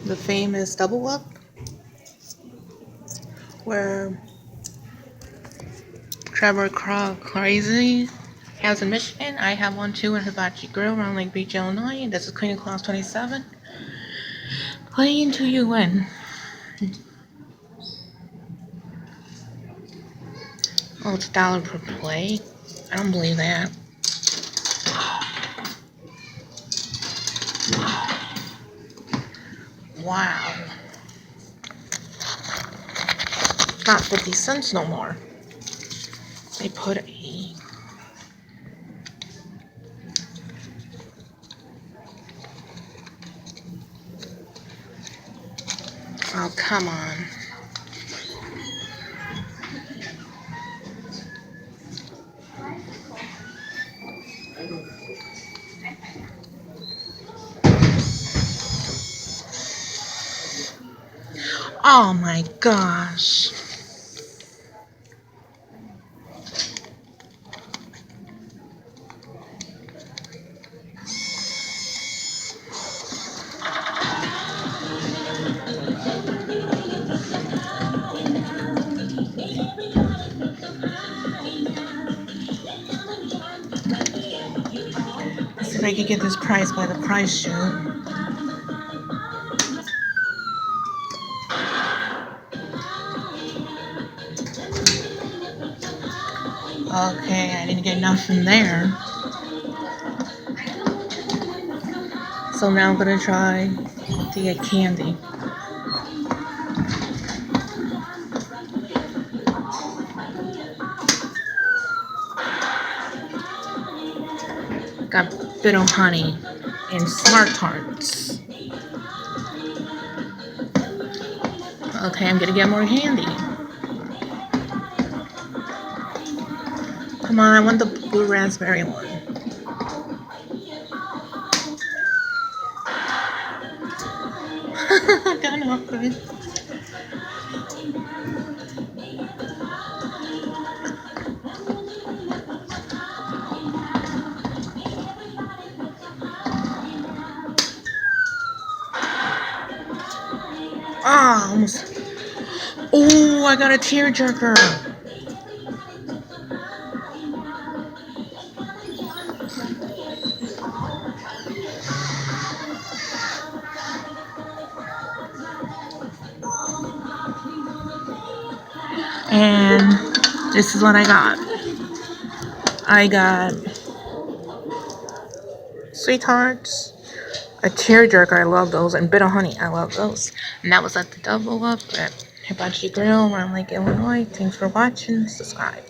the famous double up, where Trevor Crazy has in Michigan. I have one too in Hibachi Grill around Lake Beach, Illinois. This is Queen of Class 27. Play until you win. Oh, it's $1 per play. I don't believe that. Wow. It's not 50 cents no more. They put a... Oh, come on. Oh my gosh. Let's see if I can get this price by the price shoot. Okay, I didn't get nothing there. So now I'm gonna try to get candy. Got bit of honey and Smart Tarts. Okay, I'm gonna get more candy. Come on, I want the blue raspberry one. Got nothing. Ah, almost. Oh, I got a tearjerker. And this is what I got. I got sweethearts, a tearjerker, I love those, and bit of honey, I love those. And that was at the double up at Hibachi Grill around Lake Illinois. Thanks for watching. Subscribe.